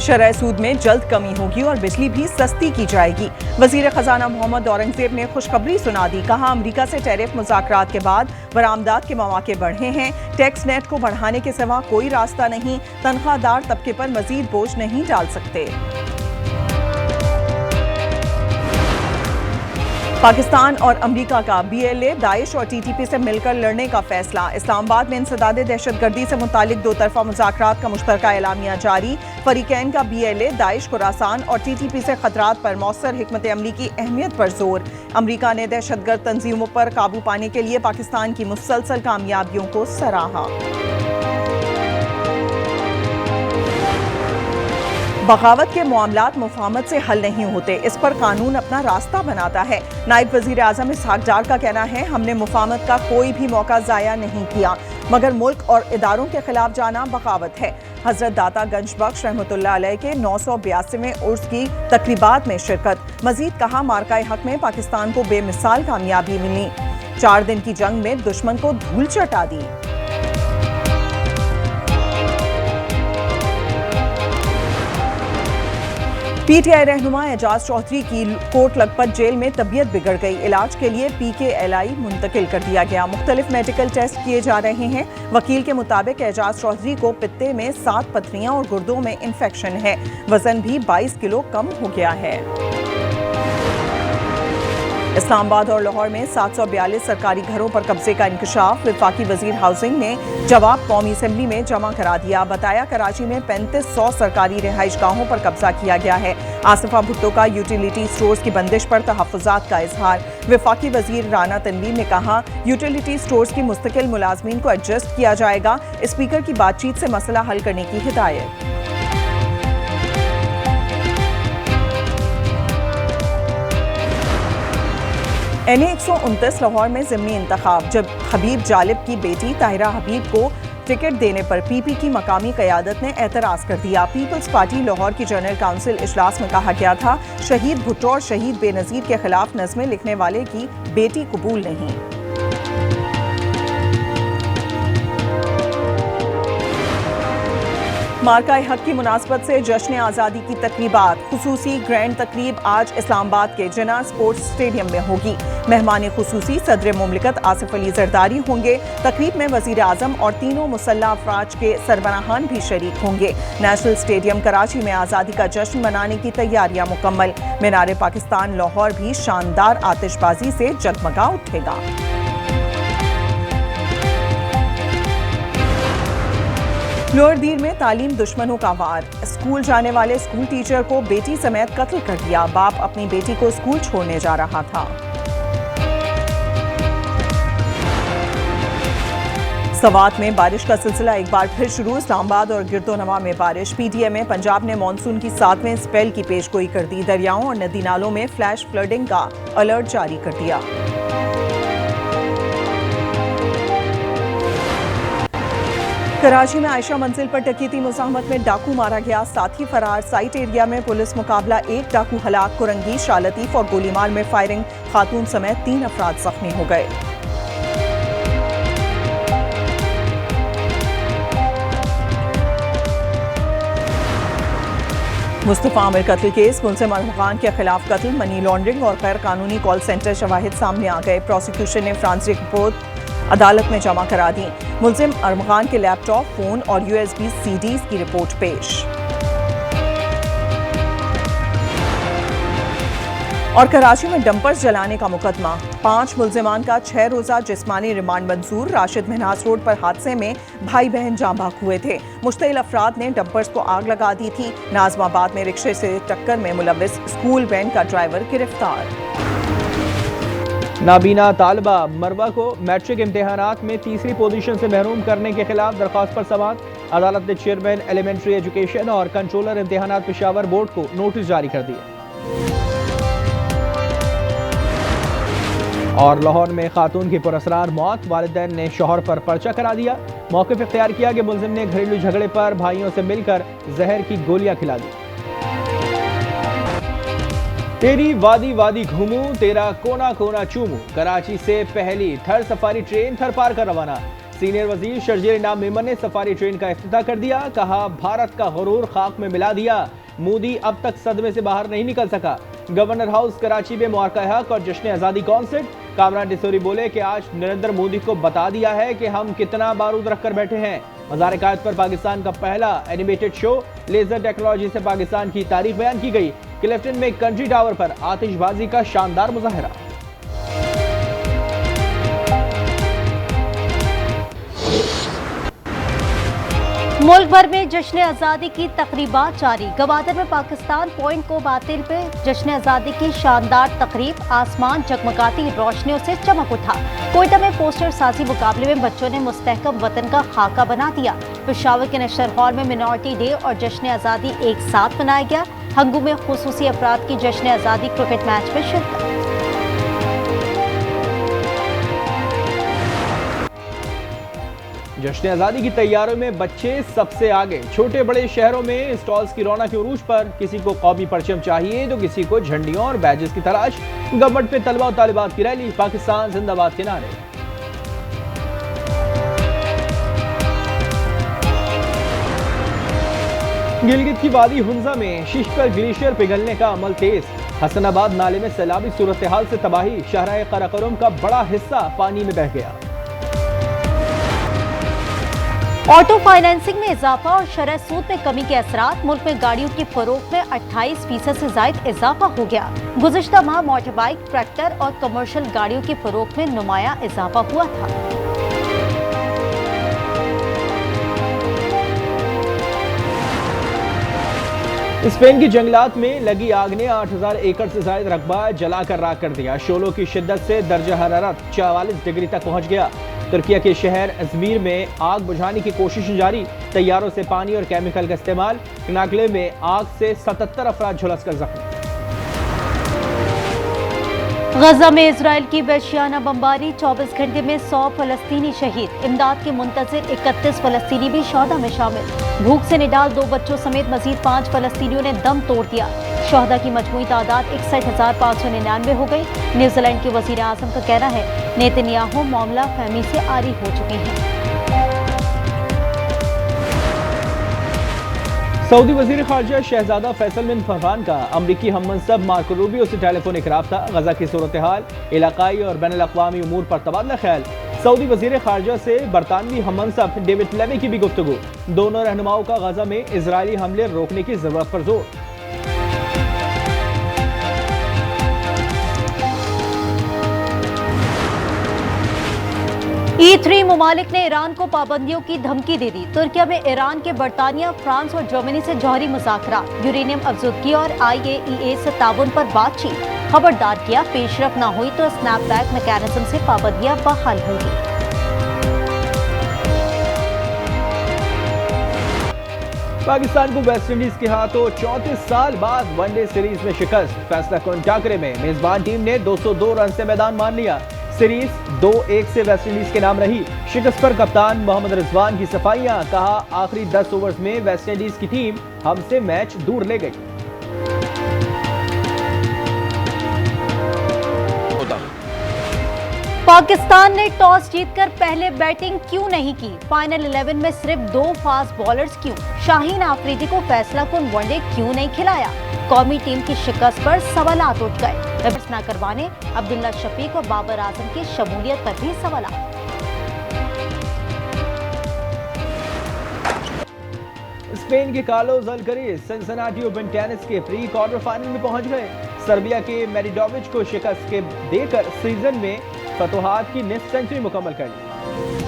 शरह सूद में जल्द कमी होगी और बिजली भी सस्ती की जाएगी। वजीर खजाना मोहम्मद औरंगजेब ने खुशखबरी सुना दी। कहा, अमेरिका से टैरिफ मुज़ाकरात के बाद बरामदात के मौके बढ़े हैं। टैक्स नेट को बढ़ाने के सिवा कोई रास्ता नहीं। तनख्वाहदार तबके पर मजीद बोझ नहीं डाल सकते। पाकिस्तान और अमेरिका का BLA, दाइश और TTP से मिलकर लड़ने का फैसला। इस्लामाबाद में इंसदादे दहशतगर्दी से मुतालिक दो तरफा मुज़ाकरात का मुश्तरका एलामिया जारी। फरीकैन का BLA, दाइश, खुरासान और TTP से खतरात पर मौसर हिकमत अमली की अहमियत पर जोर। अमेरिका ने दहशतगर्द तंजीमों पर काबू पाने के लिए पाकिस्तान की मुसलसल कामयाबियों को सराहा। बगावत के मामलात मुफाहमत से हल नहीं होते, इस पर कानून अपना रास्ता बनाता है। नायब वजीर आजम इसहाक डार का कहना है, हमने मुफाहमत का कोई भी मौका जाया नहीं किया, मगर मुल्क और इदारों के खिलाफ जाना बगावत है। हजरत दाता गंज बख्श रहमतुल्लाह अलैह के 982वें उर्स की तकरीबात में शिरकत। मजीद कहा, मार्काए हक में पाकिस्तान को बेमिसाल कामयाबी मिली। 4 दिन की जंग में दुश्मन को धूल चटा दी। PTI रहनुमा एजाज चौधरी की कोट लखपत जेल में तबीयत बिगड़ गई। इलाज के लिए PKLI मुंतकिल कर दिया गया। मुख्तलिफ मेडिकल टेस्ट किए जा रहे हैं। वकील के मुताबिक एजाज चौधरी को पित्ते में 7 पथरियां और गुर्दों में इंफेक्शन है। वजन भी 22 किलो कम हो गया है। इस्लामाबाद और लाहौर में 742 सरकारी घरों पर कब्जे का इंकशाफ। वफाकी वजीर हाउसिंग ने जवाब कौमी असेंबली में जमा करा दिया। बताया, कराची में 3500 सरकारी रिहाइश गाहों पर कब्जा किया गया है। आसिफा भुट्टो का यूटिलिटी स्टोर्स की बंदिश पर तहफ़्फ़ुज़ात का इजहार। वफाकी वजीर राना तनवीर ने कहा, यूटिलिटी स्टोर्स की मुस्तकिल मुलाजमीन को एडजस्ट किया जाएगा। स्पीकर की बातचीत से मसला हल करने की हिदायत। NA 129 लाहौर में ज़िमनी इंतखाब। जब हबीब जालिब की बेटी ताहिरा हबीब को टिकट देने पर PP की मकामी क़यादत ने एतराज़ कर दिया। पीपल्स पार्टी लाहौर की जनरल काउंसिल इजलास में कहा गया था, शहीद भुट्टो और शहीद बेनज़ीर के खिलाफ नज़में लिखने वाले की बेटी कबूल नहीं। मार्काए हक की मुनासबत से जश्न आज़ादी की तकरीबात। खुसूसी ग्रैंड तकरीब आज इस्लामाबाद के जिन्ना स्पोर्ट्स स्टेडियम में होगी। मेहमान खुसूसी सदर मुमलिकत आसिफ अली जरदारी होंगे। तकरीब में वजीर आजम और तीनों मुसल्लह अफराज के सरबराहान भी शरीक होंगे। नेशनल स्टेडियम कराची में आज़ादी का जश्न मनाने की तैयारियां मुकम्मल। मीनार पाकिस्तान लाहौर भी शानदार आतिशबाजी से जगमगा उठेगा। लोअर दीर में तालीम दुश्मनों का वार। स्कूल जाने वाले स्कूल टीचर को बेटी समेत कत्ल कर दिया। बाप अपनी बेटी को स्कूल छोड़ने जा रहा था। सवात में बारिश का सिलसिला एक बार फिर शुरू। इस्लामाबाद और गिरदोनवा में बारिश। PTM में पंजाब ने मानसून की 7वें स्पेल की पेशगोई कर दी। दरियाओं और नदी नालों में फ्लैश फ्लडिंग का अलर्ट जारी कर दिया। कराची में आयशा मंजिल पर डकैती मुज़ाहमत में डाकू मारा गया, साथी फरार। साइट एरिया में पुलिस मुकाबला, 1 डाकू हलाक। कुरंगी, शालतीफ और गोलीमार में फायरिंग। खातून समेत 3 अफराद जख्मी हो गए। मुस्तफा आमिर कत्ल केस। मुलजिम अरमगान के खिलाफ कत्ल, मनी लॉन्ड्रिंग और गैर कानूनी कॉल सेंटर शवाहिद सामने आ गए। प्रोसिक्यूशन ने फ्रांसिक रिपोर्ट अदालत में जमा करा दी। मुलजिम अरमगान के लैपटॉप, फोन और USB CDs की रिपोर्ट पेश। और कराची में डंपर्स जलाने का मुकदमा। 5 मुलजिमान का 6 रोजा जिस्मानी रिमांड मंजूर। राशिद महनाज रोड पर हादसे में भाई बहन जाँ बहक हुए थे। मुश्तइल अफराद ने डंपर्स को आग लगा दी थी। नाजमाबाद में रिक्शे से टक्कर में मुलविस स्कूल वैन का ड्राइवर गिरफ्तार। नाबीना तालिबा मरवा को मैट्रिक इम्तिहानात में तीसरी पोजीशन से महरूम करने के खिलाफ दरख्वास्त पर समाअत। अदालत ने चेयरमैन एलिमेंट्री एजुकेशन और कंट्रोलर इम्तिहानात पेशावर बोर्ड को नोटिस जारी कर दिए। और लाहौर में खातून की पुरअसरार मौत। वालिदैन ने शौहर पर पर्चा करा दिया। मौक़िफ़ इख्तियार किया कि मुलजिम ने घरेलू झगड़े पर भाइयों से मिलकर जहर की गोलियां खिला दी। तेरी वादी वादी घूमूं, तेरा कोना कोना चूमूं। कराची से पहली थर सफारी ट्रेन थर पार कर रवाना। सीनियर वजीर शर्जील इनाम मेमन ने सफारी ट्रेन का इफ्तिताह कर दिया। कहा, भारत का गुरूर खाक में मिला दिया। मोदी अब तक सदमे से बाहर नहीं निकल सका। गवर्नर हाउस कराची में मुबारक और जश्न आज़ादी कॉन्सर्ट। कामरान डिसोरी बोले कि आज नरेंद्र मोदी को बता दिया है कि हम कितना बारूद रखकर बैठे हैं। मज़ार-ए-कायद पर पाकिस्तान का पहला एनिमेटेड शो लेजर टेक्नोलॉजी से पाकिस्तान की तारीफ बयान की गई। क्लिफ्टन में कंट्री टावर पर आतिशबाजी का शानदार मुजाहरा। मुल्क भर में जश्न आज़ादी की तकरीबात जारी। गवादर में पाकिस्तान पॉइंट को बातिल पे जश्न आज़ादी की शानदार तकरीब। आसमान जगमगाती रोशनियों से चमक उठा। कोयटा में पोस्टर साजी मुकाबले में बच्चों ने मुस्तहकम वतन का खाका बना दिया। पेशावर के नशर हॉल में मिनॉरिटी डे और जश्न आज़ादी एक साथ मनाया गया। हंगू में खुसूसी अफराद की जश्न आज़ादी क्रिकेट मैच में शिरकत। जश्न आज़ादी की तैयारियों में बच्चे सबसे आगे। छोटे बड़े शहरों में स्टॉल्स की रौनक के उरूज पर। किसी को कौमी परचम चाहिए तो किसी को झंडियों और बैजेस की तलाश। गवर्नमेंट पे तलबा और तालिबात की रैली। पाकिस्तान जिंदाबाद के नारे। गिलगित की वादी हुंजा में शिशकर ग्लेशियर पिघलने का अमल तेज। हसनाबाद नाले में सैलाबी सूरत हाल से तबाही। शहराए कराकोरम का बड़ा हिस्सा पानी में बह गया। ऑटो फाइनेंसिंग में इजाफा और शरह सूद में कमी के असरात। मुल्क में गाड़ियों की फरोख्त में 28% से जायद इजाफा हो गया। गुज़िश्ता माह मोटर बाइक, ट्रैक्टर और कमर्शियल गाड़ियों की फरोख्त में नुमाया इजाफा हुआ था। स्पेन की जंगलात में लगी आग ने 8000 एकड़ से ज्यादा रकबा जलाकर राख कर दिया। शोलों की शिद्दत से दर्जा हरारत 44 डिग्री तक पहुंच गया। तुर्किया के शहर अजमीर में आग बुझाने की कोशिशें जारी। तैयारों से पानी और केमिकल का इस्तेमाल। नागले में आग से 77 अफराद झुलसकर जख्मी। गजा में इजराइल की वहशियाना बमबारी। 24 घंटे में 100 फलस्तीनी शहीद। इमदाद के मुंतजिर 31 फलस्तीनी भी शोहदा में शामिल। भूख से निडाल 2 बच्चों समेत मजीद 5 फलस्तीनियों ने दम तोड़ दिया। शोहदा की मजमूई तादाद 61,599 हो गई। न्यूजीलैंड के वजीर आजम का कहना है नेतन्याहू मामला फहमी से आरी हो चुके हैं। सऊदी वजीर खारजा शहजादा फैसल बिन फरहान का अमरीकी हममनसब मार्को रूबियो से टेलीफोनिक राब्ता। गजा की सूरत हाल, इलाकाई और बैनुल अक़वामी उमूर पर तबादला ख्याल। सऊदी वजीर खारजा से बरतानवी हममनसब डेविड लेवी की भी गुफ्तगू। दोनों रहनुमाओं का गजा में इजरायली हमले रोकने की जरूरत पर जोर। E3 मुमालिक ने ईरान को पाबंदियों की धमकी दे दी। तुर्किया में ईरान के बरतानिया, फ्रांस और जर्मनी से जौहरी मुज़ाकरा। यूरेनियम अफजुदगी और IAEA से ताउन पर बातचीत। खबरदार किया, पेशरफ न हुई तो स्नैपबैक मैकेनिज्म से पाबंदियां बहाल होंगी। पाकिस्तान को वेस्टइंडीज के हाथों 34 साल बाद वनडे सीरीज में शिकस्त। फैसला कुन टाकरे में मेजबान टीम ने 202 रन से मैदान मान लिया। सीरीज 2-1 से वेस्टइंडीज के नाम रही। शिकस्त पर कप्तान मोहम्मद रिजवान की सफाइयां। कहा, आखिरी 10 ओवर्स में वेस्टइंडीज की टीम हमसे मैच दूर ले गई। पाकिस्तान ने टॉस जीतकर पहले बैटिंग क्यों नहीं की? फाइनल 11 में सिर्फ 2 फास्ट बॉलर्स क्यों? शाहीन आफरीदी को फैसला कुन वनडे क्यों नहीं खिलाया? कौमी टीम की शिकस्त पर सवालात उठ गए। बैट्स न करवाने अब्दुल्ला शफीक और बाबर आजम की शमूलियत पर भी सवालात। स्पेन के कार्लोस अल्करेज सिंसिनाटी ओपन टेनिस के प्री क्वार्टर फाइनल में पहुंच गए। सर्बिया के मेरिडोविच को शिकस्त के देकर सीजन में फतोहात की निस्फ सेंचुरी मुकम्मल कर ली।